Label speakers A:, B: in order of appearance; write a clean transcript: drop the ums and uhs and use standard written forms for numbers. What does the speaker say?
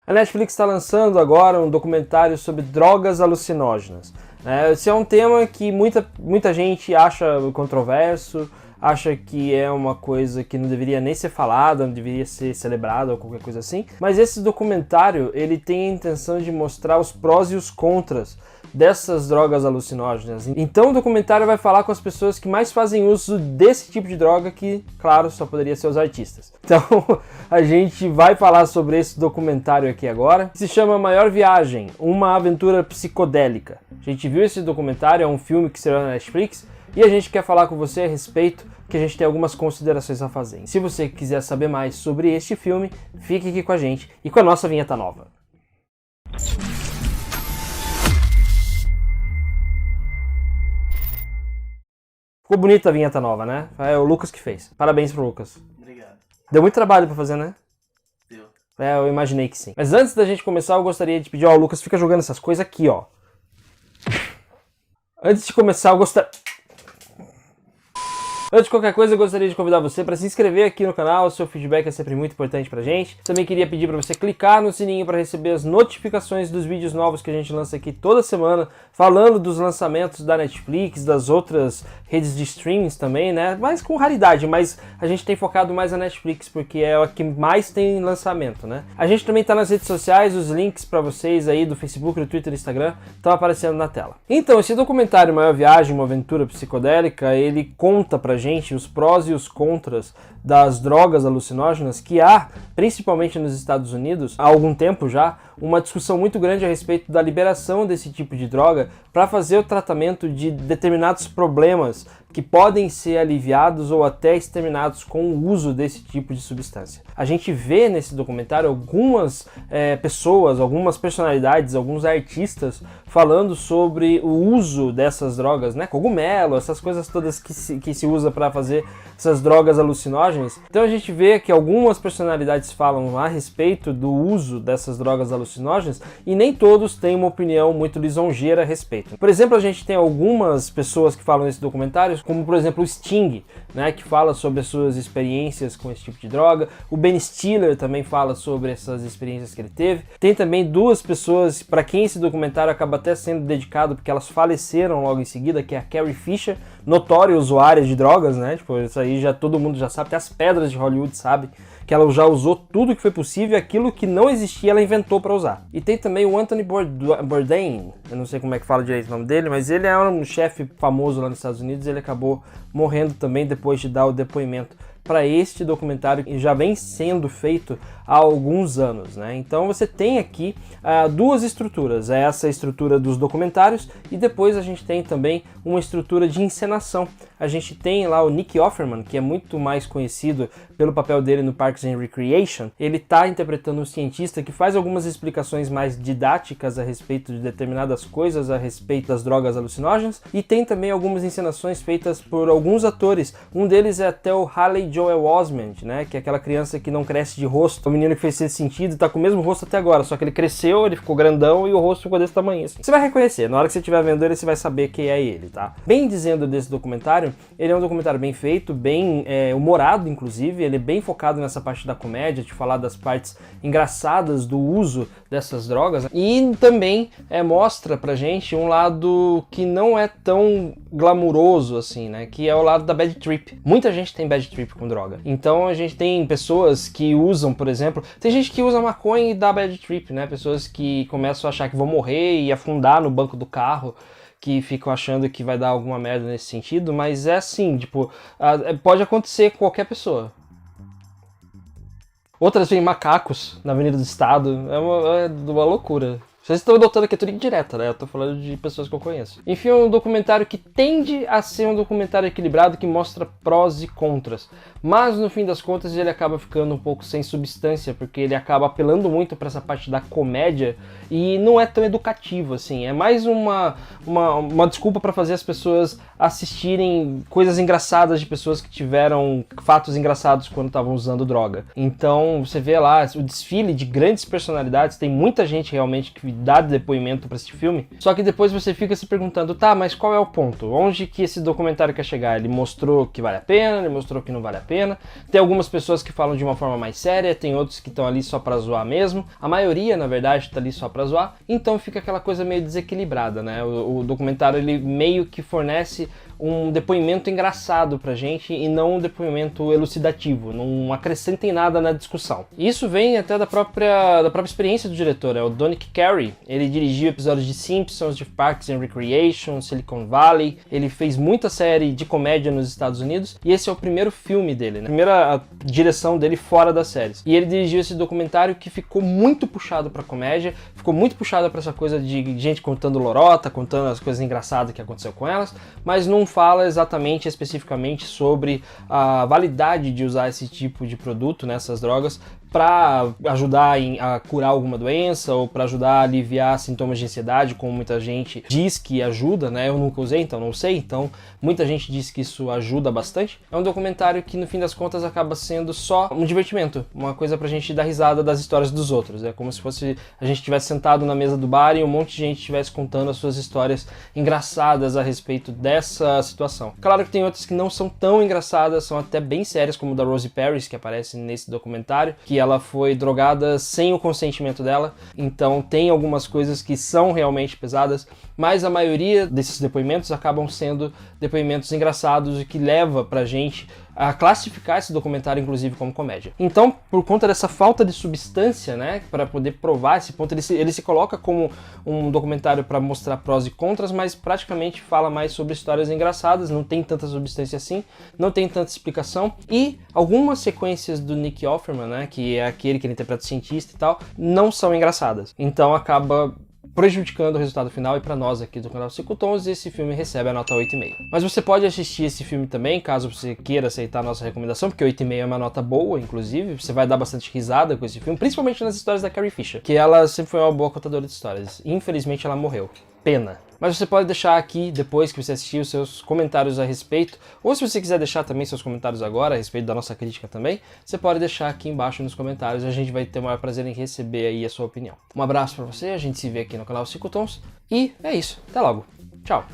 A: A Netflix está lançando agora um documentário sobre drogas alucinógenas. Esse é um tema que muita gente acha controverso, acha que é uma coisa que não deveria nem ser falada, não deveria ser celebrada ou qualquer coisa assim. Mas esse documentário, ele tem a intenção de mostrar os prós e os contras dessas drogas alucinógenas. Então o documentário vai falar com as pessoas que mais fazem uso desse tipo de droga, que, claro, só poderia ser os artistas. Então a gente vai falar sobre esse documentário aqui agora, que se chama Maior Viagem, uma aventura psicodélica. A gente viu esse documentário, é um filme que saiu na Netflix, e a gente quer falar com você a respeito, que a gente tem algumas considerações a fazer. E se você quiser saber mais sobre este filme, fique aqui com a gente e com a nossa vinheta nova. Ficou bonita a vinheta nova, né? É o Lucas que fez. Parabéns pro Lucas.
B: Obrigado.
A: Deu muito trabalho pra fazer, né?
B: Deu.
A: Eu imaginei que sim. Mas antes da gente começar, eu gostaria de pedir, Lucas, fica jogando essas coisas aqui, ó. Antes de começar, Antes de qualquer coisa, eu gostaria de convidar você para se inscrever aqui no canal. O seu feedback é sempre muito importante pra gente. Também queria pedir para você clicar no sininho para receber as notificações dos vídeos novos que a gente lança aqui toda semana, falando dos lançamentos da Netflix, das outras redes de streamings também, né? Mas com raridade, mas a gente tem focado mais na Netflix, porque é a que mais tem lançamento, né? A gente também tá nas redes sociais, os links para vocês aí do Facebook, do Twitter e do Instagram estão aparecendo na tela. Então, esse documentário Maior Viagem, uma aventura psicodélica, ele conta pra gente os prós e os contras das drogas alucinógenas que há, principalmente nos Estados Unidos, há algum tempo já, uma discussão muito grande a respeito da liberação desse tipo de droga para fazer o tratamento de determinados problemas que podem ser aliviados ou até exterminados com o uso desse tipo de substância. A gente vê nesse documentário algumas pessoas, algumas personalidades, alguns artistas falando sobre o uso dessas drogas, né? Cogumelo, essas coisas todas que se usa para fazer essas drogas alucinógenas. Então a gente vê que algumas personalidades falam a respeito do uso dessas drogas alucinógenas e nem todos têm uma opinião muito lisonjeira a respeito. Por exemplo, a gente tem algumas pessoas que falam nesse documentário, como por exemplo o Sting, né, que fala sobre as suas experiências com esse tipo de droga. O Ben Stiller também fala sobre essas experiências que ele teve. Tem também duas pessoas para quem esse documentário acaba até sendo dedicado, porque elas faleceram logo em seguida, que é a Carrie Fisher, notória usuária de drogas, né? Tipo, isso aí já todo mundo já sabe, até as pedras de Hollywood sabe que ela já usou tudo que foi possível, aquilo que não existia ela inventou para usar. E tem também o Anthony Bourdain, eu não sei como é que fala direito o nome dele, mas ele é um chefe famoso lá nos Estados Unidos, ele acabou morrendo também depois de dar o depoimento para este documentário que já vem sendo feito há alguns anos, né? Então você tem aqui duas estruturas, essa estrutura dos documentários e depois a gente tem também uma estrutura de encenação. A gente tem lá o Nick Offerman, que é muito mais conhecido pelo papel dele no Parks and Recreation. Ele está interpretando um cientista que faz algumas explicações mais didáticas a respeito de determinadas coisas, a respeito das drogas alucinógenas, e tem também algumas encenações feitas por alguns atores. Um deles é até o Haley Joel Osment, né, que é aquela criança que não cresce de rosto, o menino que fez esse sentido e tá com o mesmo rosto até agora, só que ele cresceu, ele ficou grandão e o rosto ficou desse tamanho assim. Você vai reconhecer, na hora que você estiver vendo ele, você vai saber que é ele, tá? Bem dizendo desse documentário, ele é um documentário bem feito, bem humorado inclusive, ele é bem focado nessa parte da comédia, de falar das partes engraçadas do uso dessas drogas, e também mostra pra gente um lado que não é tão glamuroso assim, né, que é o lado da bad trip. Muita gente tem bad trip com droga, então a gente tem pessoas que usam, por exemplo, tem gente que usa maconha e dá bad trip, né, pessoas que começam a achar que vão morrer e afundar no banco do carro, que ficam achando que vai dar alguma merda nesse sentido, mas é assim, tipo, pode acontecer com qualquer pessoa. Outras veem macacos na Avenida do Estado, é uma loucura. Vocês estão notando que é tudo indireta, né? Eu tô falando de pessoas que eu conheço. Enfim, é um documentário que tende a ser um documentário equilibrado que mostra prós e contras. Mas no fim das contas ele acaba ficando um pouco sem substância, porque ele acaba apelando muito para essa parte da comédia e não é tão educativo assim. É mais uma desculpa para fazer as pessoas assistirem coisas engraçadas de pessoas que tiveram fatos engraçados quando estavam usando droga. Então você vê lá o desfile de grandes personalidades, tem muita gente realmente que dar depoimento pra esse filme. Só que depois você fica se perguntando, tá, mas qual é o ponto? Onde que esse documentário quer chegar? Ele mostrou que vale a pena, ele mostrou que não vale a pena. Tem algumas pessoas que falam de uma forma mais séria, tem outros que estão ali só pra zoar mesmo. A maioria, na verdade, tá ali só pra zoar. Então fica aquela coisa meio desequilibrada, né? O documentário, ele meio que fornece um depoimento engraçado pra gente e não um depoimento elucidativo, não acrescenta em nada na discussão. Isso vem até da própria experiência do diretor, o Dominic Carey. Ele dirigiu episódios de Simpsons, de Parks and Recreation, Silicon Valley, ele fez muita série de comédia nos Estados Unidos e esse é o primeiro filme dele, né? A primeira direção dele fora das séries. E ele dirigiu esse documentário que ficou muito puxado pra comédia, ficou muito puxado pra essa coisa de gente contando lorota, contando as coisas engraçadas que aconteceu com elas, mas não fala exatamente, especificamente sobre a validade de usar esse tipo de produto, né, essas drogas, para ajudar a curar alguma doença ou para ajudar a aliviar sintomas de ansiedade, como muita gente diz que ajuda, né? Eu nunca usei, então não sei. Então, muita gente diz que isso ajuda bastante. É um documentário que, no fim das contas, acaba sendo só um divertimento, uma coisa pra gente dar risada das histórias dos outros. É como se fosse a gente estivesse sentado na mesa do bar e um monte de gente estivesse contando as suas histórias engraçadas a respeito dessa situação. Claro que tem outras que não são tão engraçadas, são até bem sérias, como da Rosie Paris, que aparece nesse documentário, que ela foi drogada sem o consentimento dela, então tem algumas coisas que são realmente pesadas, mas a maioria desses depoimentos acabam sendo depoimentos engraçados e que leva pra gente a classificar esse documentário, inclusive, como comédia. Então, por conta dessa falta de substância, né, para poder provar esse ponto, ele se coloca como um documentário para mostrar prós e contras, mas praticamente fala mais sobre histórias engraçadas, não tem tanta substância assim, não tem tanta explicação, e algumas sequências do Nick Offerman, né, que é aquele que ele interpreta o cientista e tal, não são engraçadas. Então acaba prejudicando o resultado final, e para nós aqui do canal 5 Tons, esse filme recebe a nota 8,5. Mas você pode assistir esse filme também, caso você queira aceitar a nossa recomendação, porque 8,5 é uma nota boa, inclusive, você vai dar bastante risada com esse filme, principalmente nas histórias da Carrie Fisher, que ela sempre foi uma boa contadora de histórias. Infelizmente ela morreu. Pena. Mas você pode deixar aqui, depois que você assistir, os seus comentários a respeito, ou se você quiser deixar também seus comentários agora, a respeito da nossa crítica também, você pode deixar aqui embaixo nos comentários, a gente vai ter o maior prazer em receber aí a sua opinião. Um abraço pra você, a gente se vê aqui no canal 5 Tons, e é isso, até logo, tchau!